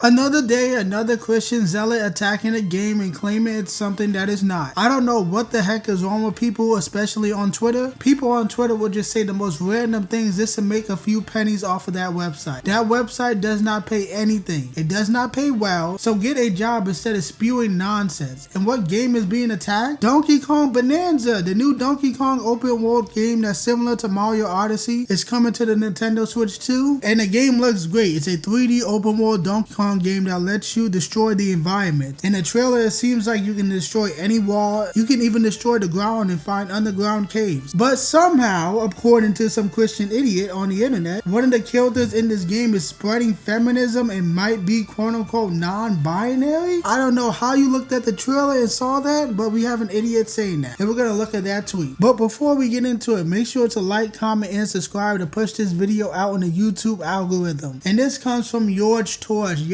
Another day, another Christian zealot attacking a game and claiming it's something that is not. I don't know what the heck is wrong with people, especially on Twitter. People on Twitter will just say the most random things just to make a few pennies off of that website. That website does not pay anything. It does not pay well, so get a job instead of spewing nonsense. And what game is being attacked? Donkey Kong Bananza, the new Donkey Kong open world game that's similar to Mario Odyssey, is coming to the Nintendo Switch too. And the game looks great. It's a 3D open world Donkey Kong game that lets you destroy the environment. In the trailer, it seems like you can destroy any wall. You can even destroy the ground and find underground caves. But somehow, according to some Christian idiot on the internet, one of the characters in this game is spreading feminism and might be quote-unquote non-binary. I don't know how you looked at the trailer and saw that, but we have an idiot saying that. And we're gonna look at that tweet. But before we get into it, make sure to like, comment, and subscribe to push this video out in the YouTube algorithm. And this comes from Yorch.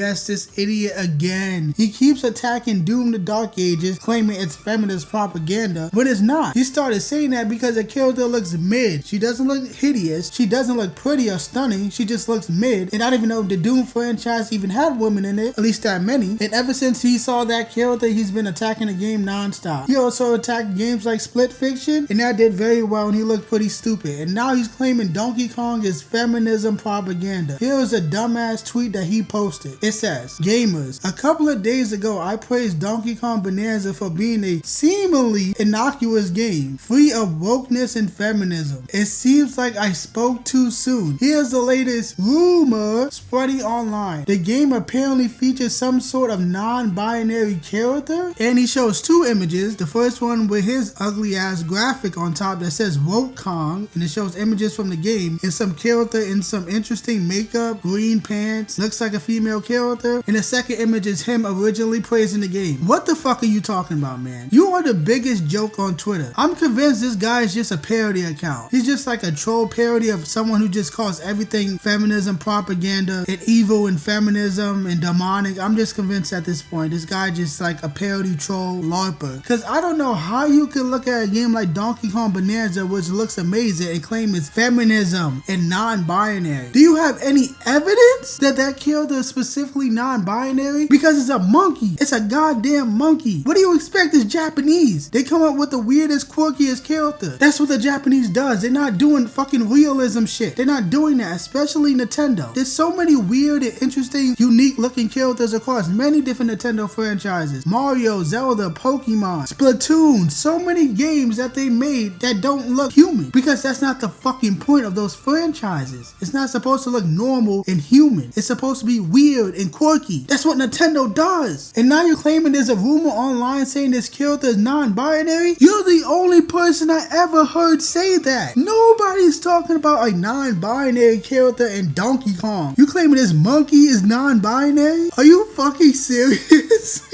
Yes, this idiot again. He keeps attacking Doom the Dark Ages, claiming it's feminist propaganda, but it's not. He started saying that because the character looks mid. She doesn't look hideous. She doesn't look pretty or stunning. She just looks mid. And I don't even know if the Doom franchise even had women in it, at least that many. And ever since he saw that character, he's been attacking the game non-stop. He also attacked games like Split Fiction, and that did very well, and he looked pretty stupid. And now he's claiming Donkey Kong is feminism propaganda. Here is a dumbass tweet that he posted. It says, gamers, a couple of days ago I praised Donkey Kong Bananza for being a seemingly innocuous game, free of wokeness and feminism. It seems like I spoke too soon. Here's the latest rumor spreading online. The game apparently features some sort of non-binary character, and he shows two images. The first one with his ugly ass graphic on top that says Woke Kong, and it shows images from the game and some character in some interesting makeup, green pants, looks like a female character, and the second image is him originally praising the game. What the fuck are you talking about, man? You are the biggest joke on Twitter. I'm convinced this guy is just a parody account. He's just like a troll parody of someone who just calls everything feminism propaganda and evil and feminism and demonic. I'm just convinced at this point this guy just like a parody troll larper. Because I don't know how you can look at a game like Donkey Kong Bananza, which looks amazing, and claim it's feminism and non-binary. Do you have any evidence that that character is specifically non-binary? Because it's a monkey. It's a goddamn monkey. What do you expect? It's Japanese. They come up with the weirdest, quirkiest character. That's what the Japanese does. They're not doing fucking realism shit. They're not doing that, especially Nintendo. There's so many weird and interesting, unique looking characters across many different Nintendo franchises. Mario, Zelda, Pokemon, Splatoon, so many games that they made that don't look human. Because that's not the fucking point of those franchises. It's not supposed to look normal and human. It's supposed to be weird and quirky. That's what Nintendo does. And now you're claiming there's a rumor online saying this character is non-binary? You're the only person I ever heard say that. Nobody's talking about a non-binary character in Donkey Kong. You claiming this monkey is non-binary? Are you fucking serious?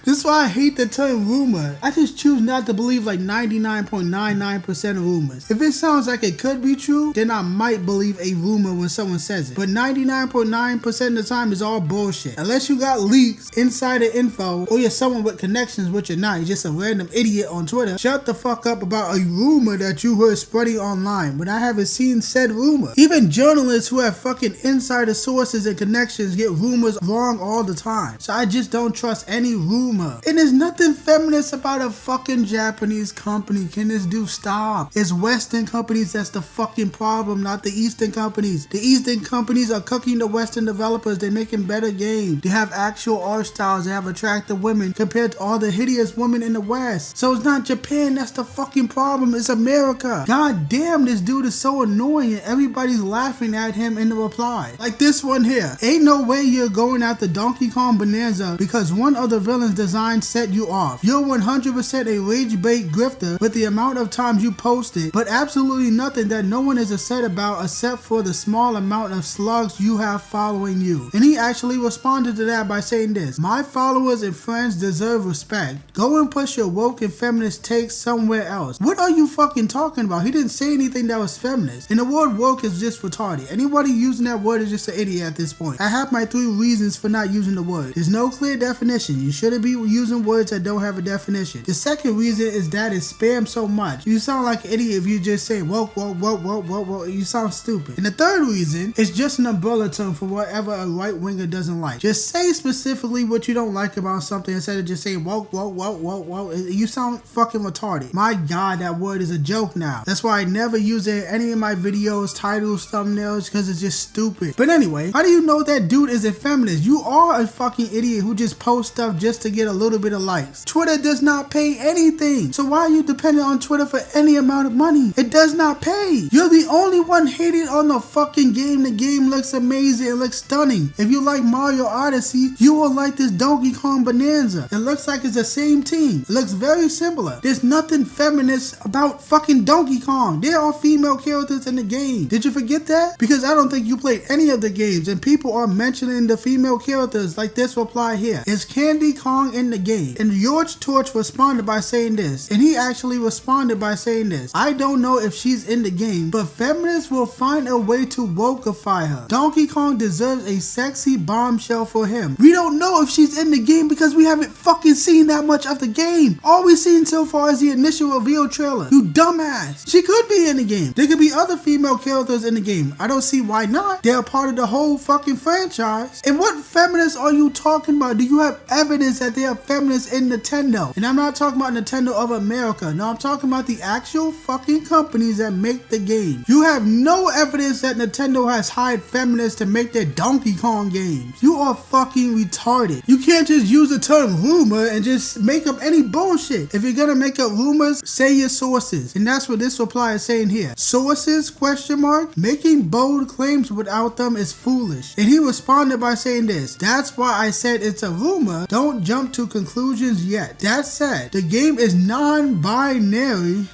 This is why I hate the term rumor. I just choose not to believe like 99.99% of rumors. If it sounds like it could be true, then I might believe a rumor when someone says it. But 99.9% of the time is all bullshit. Unless you got leaks, insider info, or you're someone with connections, which you're not. You're just a random idiot on Twitter. Shut the fuck up about a rumor that you heard spreading online when I haven't seen said rumor. Even journalists who have fucking insider sources and connections get rumors wrong all the time. So I just don't trust any rumor. And there's nothing feminist about a fucking Japanese company. Can this dude stop? It's Western companies that's the fucking problem, not the Eastern companies. The Eastern companies are cooking the Western developers. They're making better games. They have actual art styles. They have attractive women compared to all the hideous women in the West. So it's not Japan that's the fucking problem. It's America. God damn, this dude is so annoying and everybody's laughing at him in the reply. Like this one here. Ain't no way you're going after Donkey Kong Bananza because one of the villains design set you off. You're 100% a rage bait grifter with the amount of times you posted, but absolutely nothing that no one is upset about except for the small amount of slugs you have following you. And he actually responded to that by saying this: my followers and friends deserve respect. Go and push your woke and feminist takes somewhere else. What are you fucking talking about? He didn't say anything that was feminist. And the word woke is just retarded. Anybody using that word is just an idiot at this point. I have my 3 reasons for not using the word. There's no clear definition. You shouldn't be be using words that don't have a definition. The second reason is that it's spam so much. You sound like an idiot if you just say woke. You sound stupid. And the third reason is just an umbrella term for whatever a right winger doesn't like. Just say specifically what you don't like about something instead of just saying woke. You sound fucking retarded. My God, that word is a joke now. That's why I never use it in any of my videos, titles, thumbnails, because it's just stupid. But anyway, how do you know that dude is a feminist? You are a fucking idiot who just posts stuff just to get a little bit of likes. Twitter does not pay anything. So why are you dependent on Twitter for any amount of money? It does not pay. You're the only one hating on the fucking game. The game looks amazing. It looks stunning. If you like Mario Odyssey, you will like this Donkey Kong Bananza. It looks like it's the same team. It looks very similar. There's nothing feminist about fucking Donkey Kong. There are female characters in the game. Did you forget that? Because I don't think you played any of the games and people are mentioning the female characters like this reply here. Is Candy Kong in the game? And Yorch Torch responded by saying this. And he actually responded by saying this. I don't know if she's in the game, but feminists will find a way to wokeify her. Donkey Kong deserves a sexy bombshell for him. We don't know if she's in the game because we haven't fucking seen that much of the game. All we've seen so far is the initial reveal trailer. You dumbass. She could be in the game. There could be other female characters in the game. I don't see why not. They're a part of the whole fucking franchise. And what feminists are you talking about? Do you have evidence that there are feminists in Nintendo? And I'm not talking about Nintendo of America. No, I'm talking about the actual fucking companies that make the game. You have no evidence that Nintendo has hired feminists to make their Donkey Kong games. You are fucking retarded. You can't just use the term rumor and just make up any bullshit. If you're gonna make up rumors, say your sources. And that's what this reply is saying here. Sources, question mark? Making bold claims without them is foolish. And he responded by saying this. That's why I said it's a rumor. Don't jump to conclusions yet. That said, the game is non-binary.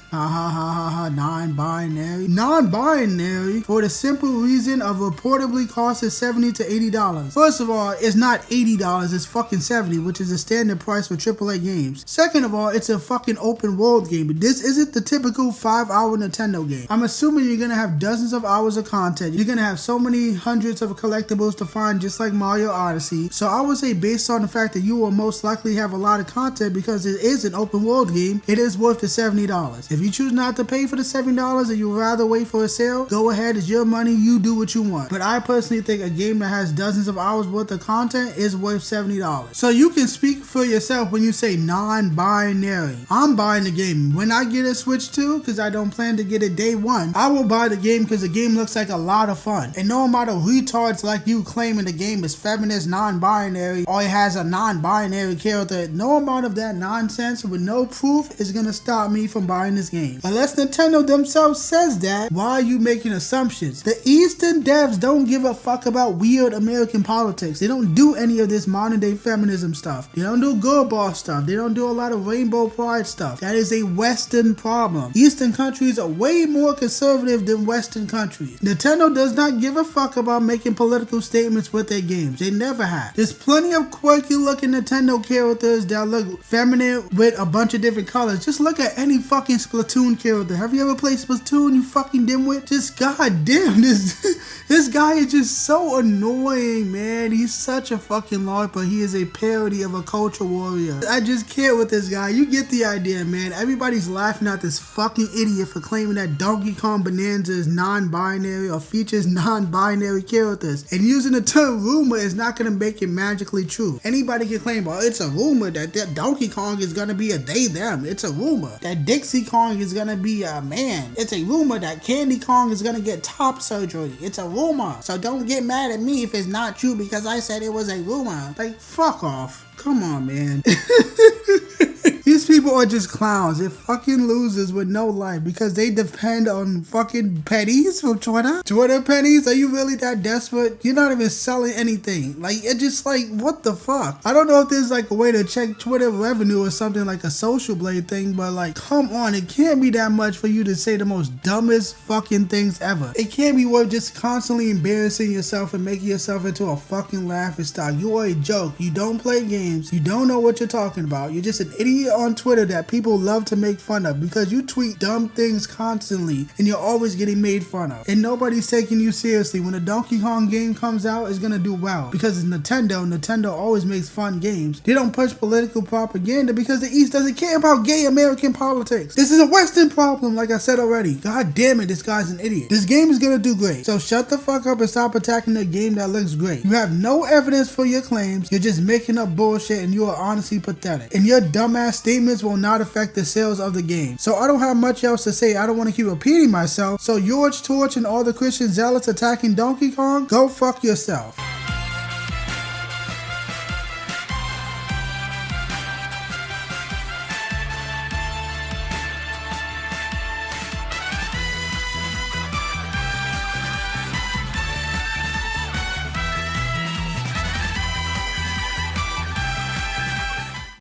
Non-binary for the simple reason of reportedly costing $70 to $80. First of all, it's not $80, it's fucking $70, which is the standard price for AAA games. Second of all, it's a fucking open world game. This isn't the typical 5-hour Nintendo game. I'm assuming you're gonna have dozens of hours of content. You're gonna have so many hundreds of collectibles to find, just like Mario Odyssey. So I would say, based on the fact that you will most likely have a lot of content because it is an open world game, it is worth the $70. If you choose not to pay for the $70 and you'd rather wait for a sale, go ahead, it's your money, you do what you want. But I personally think a game that has dozens of hours worth of content is worth $70. So you can speak for yourself when you say non-binary. I'm buying the game. When I get it Switch 2, because I don't plan to get it day one, I will buy the game because the game looks like a lot of fun. And no amount of retards like you claiming the game is feminist, non-binary, or it has a non-binary character, no amount of that nonsense with no proof is gonna stop me from buying this game. Unless Nintendo themselves says that, why are you making assumptions? The Eastern devs don't give a fuck about weird American politics. They don't do any of this modern day feminism stuff. They don't do girl boss stuff. They don't do a lot of rainbow pride stuff. That is a Western problem. Eastern countries are way more conservative than Western countries. Nintendo does not give a fuck about making political statements with their games. They never have. There's plenty of quirky looking Nintendo characters that look feminine with a bunch of different colors. Just look at any fucking Splatoon character. Have you ever played Splatoon, you fucking dimwit? Just goddamn, this guy is just so annoying, man. He's such a fucking LARPer. He is a parody of a culture warrior. I just can't with this guy. You get the idea, man. Everybody's laughing at this fucking idiot for claiming that Donkey Kong Bananza is non-binary or features non-binary characters. And using the term rumor is not going to make it magically true. Anybody can claim, well, it's a rumor that Donkey Kong is going to be a they-them. It's a rumor that Dixie Kong is going to be a man. It's a rumor that Candy Kong is going to get top surgery. It's a rumor. So don't get mad at me if it's not true because I said it was a rumor. Like, fuck off. Come on, man. These people are just clowns. They're fucking losers with no life because they depend on fucking pennies from Twitter. Twitter pennies? Are you really that desperate? You're not even selling anything. Like, it's just like, what the fuck? I don't know if there's like a way to check Twitter revenue or something like a Social Blade thing, but like, come on. It can't be that much for you to say the most dumbest fucking things ever. It can't be worth just constantly embarrassing yourself and making yourself into a fucking laughing stock. You are a joke. You don't play games. You don't know what you're talking about. You're just an idiot on Twitter Twitter that people love to make fun of because you tweet dumb things constantly and you're always getting made fun of. And nobody's taking you seriously. When a Donkey Kong game comes out, it's gonna do well because it's Nintendo. Nintendo always makes fun games. They don't push political propaganda because the East doesn't care about gay American politics. This is a Western problem, like I said already. God damn it, this guy's an idiot. This game is gonna do great. So shut the fuck up and stop attacking the game that looks great. You have no evidence for your claims. You're just making up bullshit and you are honestly pathetic. And your dumbass statements will not affect the sales of the game. So I don't have much else to say. I don't want to keep repeating myself. So Yorch, Torch, and all the Christian zealots attacking Donkey Kong, go fuck yourself.